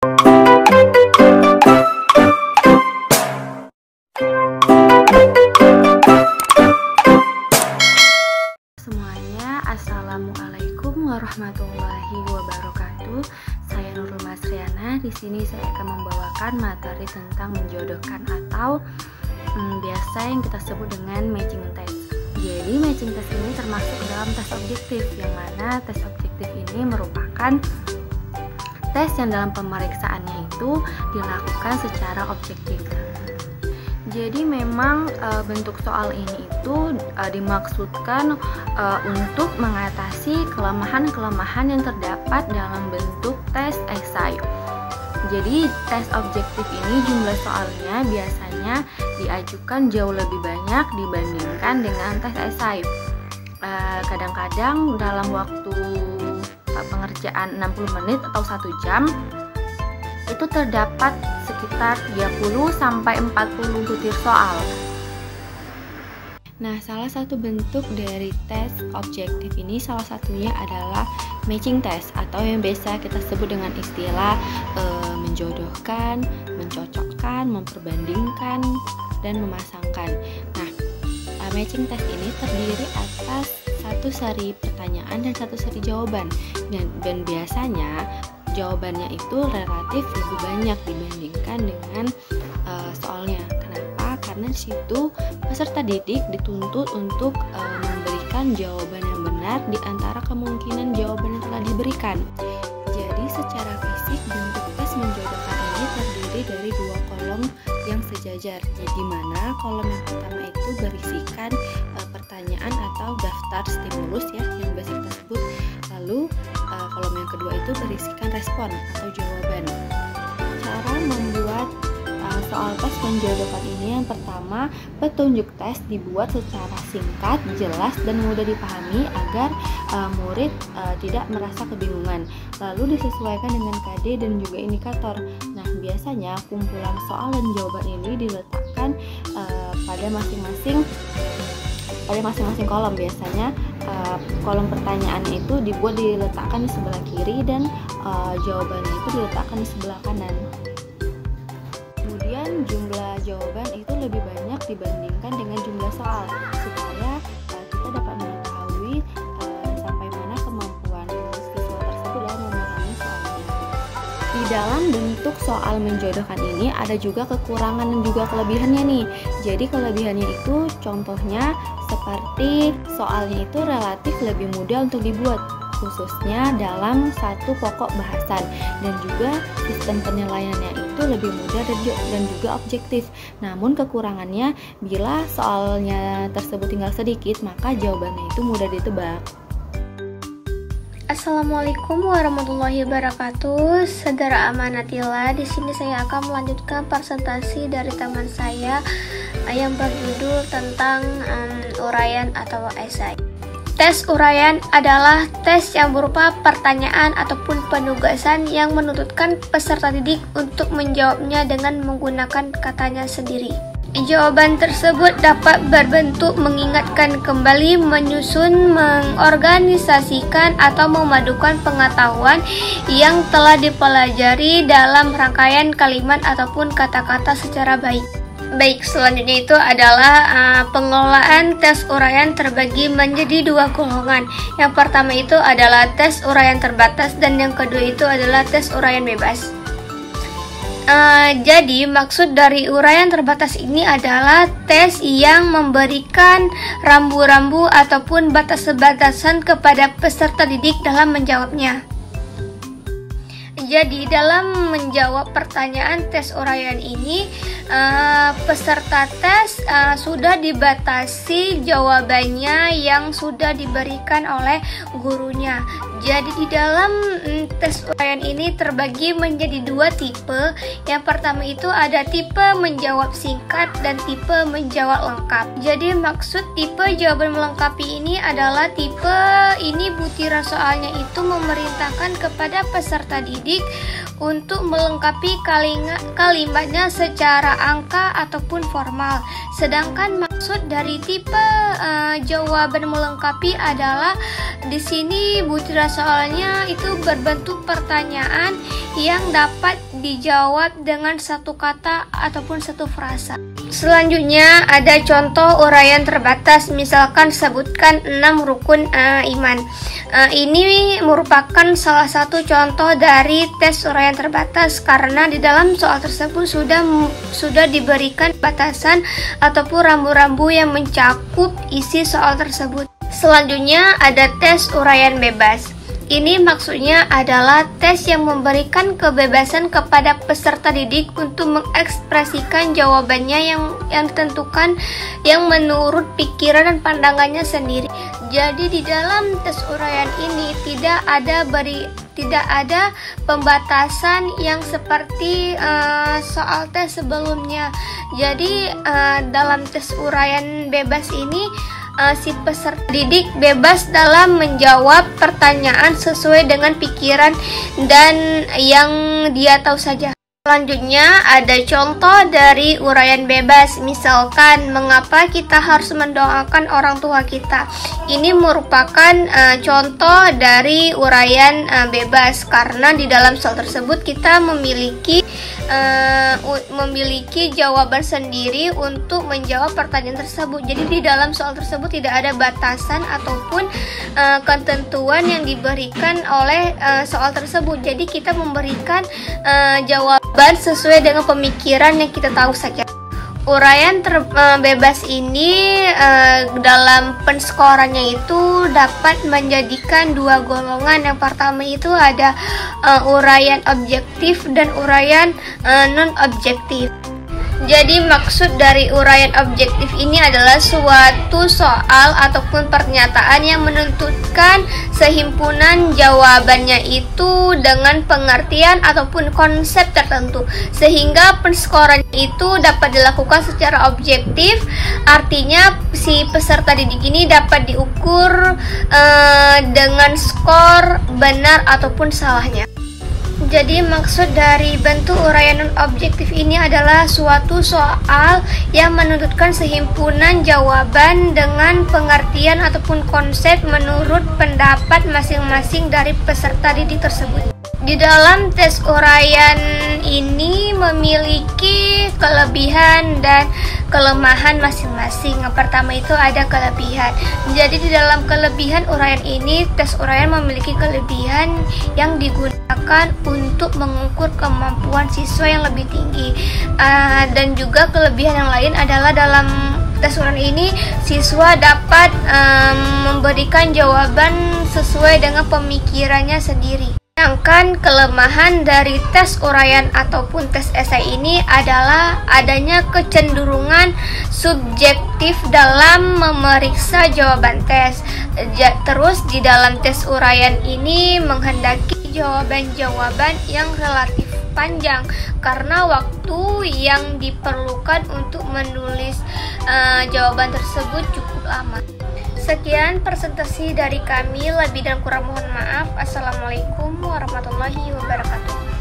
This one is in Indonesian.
Semuanya, Assalamualaikum warahmatullahi wabarakatuh. Saya Nurul Masriana. Di sini saya akan membawakan materi tentang menjodohkan atau biasa yang kita sebut dengan matching test. Jadi matching test ini termasuk dalam tes objektif, yang mana tes objektif ini merupakan tes yang dalam pemeriksaannya itu dilakukan secara objektif. Jadi memang bentuk soal ini itu dimaksudkan untuk mengatasi kelemahan-kelemahan yang terdapat dalam bentuk tes esai. Jadi tes objektif ini jumlah soalnya biasanya diajukan jauh lebih banyak dibandingkan dengan tes esai. Kadang-kadang dalam waktu pengerjaan 60 menit atau 1 jam itu terdapat sekitar 30-40 butir soal. Nah, salah satu bentuk dari tes objektif ini salah satunya adalah matching test atau yang biasa kita sebut dengan istilah menjodohkan, mencocokkan, memperbandingkan, dan memasangkan. Nah, matching test ini terdiri atas satu seri pertanyaan dan satu seri jawaban, dan biasanya jawabannya itu relatif lebih banyak dibandingkan dengan soalnya. Kenapa? Karena di situ peserta didik dituntut untuk memberikan jawaban yang benar di antara kemungkinan jawaban yang telah diberikan. Jadi secara fisik bentuk tes menjodohkan ini terdiri dari 2 kolom yang sejajar. Di mana kolom yang pertama itu berisikan pertanyaan atau daftar stimulus ya yang biasa kita sebut. Lalu kolom yang kedua itu berisikan respon atau jawaban. Cara membuat soal tes menjodohkan ini, yang pertama, petunjuk tes dibuat secara singkat, jelas, dan mudah dipahami agar murid tidak merasa kebingungan. Lalu disesuaikan dengan KD dan juga indikator. Nah, biasanya kumpulan soal dan jawaban ini diletakkan pada masing-masing kolom. Biasanya kolom pertanyaannya itu diletakkan di sebelah kiri dan jawabannya itu diletakkan di sebelah kanan. Kemudian jumlah jawaban itu lebih banyak dibandingkan dengan jumlah soal, supaya kita dapat mengetahui sampai mana kemampuan siswa tersebut dalam memahami soalnya. Di dalam bentuk soal menjodohkan ini ada juga kekurangan dan juga kelebihannya nih. Jadi kelebihannya itu contohnya seperti soalnya itu relatif lebih mudah untuk dibuat, khususnya dalam satu pokok bahasan, dan juga sistem penilaiannya itu lebih mudah dan juga objektif. Namun kekurangannya, bila soalnya tersebut tinggal sedikit, maka jawabannya itu mudah ditebak. Assalamualaikum warahmatullahi wabarakatuh. Saudara amanatillah, di sini saya akan melanjutkan presentasi dari teman saya yang berjudul tentang uraian atau esai. Tes uraian adalah tes yang berupa pertanyaan ataupun penugasan yang menuntutkan peserta didik untuk menjawabnya dengan menggunakan katanya sendiri. Jawaban tersebut dapat berbentuk mengingatkan kembali, menyusun, mengorganisasikan, atau memadukan pengetahuan yang telah dipelajari dalam rangkaian kalimat ataupun kata-kata secara baik. Baik, selanjutnya itu adalah pengelolaan tes uraian terbagi menjadi 2 golongan. Yang pertama itu adalah tes uraian terbatas dan yang kedua itu adalah tes uraian bebas. Jadi maksud dari uraian terbatas ini adalah tes yang memberikan rambu-rambu ataupun batas-batasan kepada peserta didik dalam menjawabnya. Jadi dalam menjawab pertanyaan tes uraian ini, peserta tes sudah dibatasi jawabannya yang sudah diberikan oleh gurunya. Jadi di dalam tes uraian ini terbagi menjadi 2 tipe. Yang pertama itu ada tipe menjawab singkat dan tipe menjawab lengkap. Jadi maksud tipe jawaban melengkapi ini adalah tipe ini butiran soalnya itu memerintahkan kepada peserta didik untuk melengkapi kalimatnya secara angka ataupun formal. Sedangkan maksud maksud dari tipe jawaban melengkapi adalah di sini butiran soalnya itu berbentuk pertanyaan yang dapat dijawab dengan satu kata ataupun satu frasa. Selanjutnya ada contoh uraian terbatas, misalkan sebutkan 6 rukun iman. Ini merupakan salah satu contoh dari tes uraian terbatas karena di dalam soal tersebut sudah diberikan batasan ataupun rambu-rambu yang mencakup isi soal tersebut. Selanjutnya ada tes uraian bebas. Ini maksudnya adalah tes yang memberikan kebebasan kepada peserta didik untuk mengekspresikan jawabannya yang ditentukan yang menurut pikiran dan pandangannya sendiri. Jadi di dalam tes uraian ini tidak ada pembatasan yang seperti soal tes sebelumnya. Jadi dalam tes uraian bebas ini si peserta didik bebas dalam menjawab pertanyaan sesuai dengan pikiran dan yang dia tahu saja. Selanjutnya ada contoh dari uraian bebas, misalkan mengapa kita harus mendoakan orang tua kita. Ini merupakan contoh dari uraian bebas karena di dalam soal tersebut kita memiliki jawaban sendiri untuk menjawab pertanyaan tersebut. Jadi di dalam soal tersebut tidak ada batasan ataupun ketentuan yang diberikan oleh soal tersebut. Jadi kita memberikan jawaban sesuai dengan pemikiran yang kita tahu saja. Uraian bebas ini dalam penskorannya itu dapat menjadikan dua golongan. Yang pertama itu ada uraian objektif dan uraian non-objektif. Jadi maksud dari uraian objektif ini adalah suatu soal ataupun pernyataan yang menuntutkan sehimpunan jawabannya itu dengan pengertian ataupun konsep tertentu, sehingga penskoran itu dapat dilakukan secara objektif. Artinya si peserta didik ini dapat diukur dengan skor benar ataupun salahnya. Jadi maksud dari bentuk uraian non-objektif ini adalah suatu soal yang menuntutkan sehimpunan jawaban dengan pengertian ataupun konsep menurut pendapat masing-masing dari peserta didik tersebut. Di dalam tes uraian ini memiliki kelebihan dan kelemahan masing-masing. Yang pertama itu ada kelebihan. Jadi di dalam kelebihan uraian ini, tes uraian memiliki kelebihan yang digunakan untuk mengukur kemampuan siswa yang lebih tinggi. Dan juga kelebihan yang lain adalah dalam tes uraian ini siswa dapat memberikan jawaban sesuai dengan pemikirannya sendiri. Sedangkan kelemahan dari tes uraian ataupun tes esai ini adalah adanya kecenderungan subjektif dalam memeriksa jawaban tes. Terus di dalam tes uraian ini menghendaki jawaban-jawaban yang relatif panjang karena waktu yang diperlukan untuk menulis jawaban tersebut cukup lama. Sekian presentasi dari kami, lebih dan kurang mohon maaf. Assalamualaikum warahmatullahi wabarakatuh.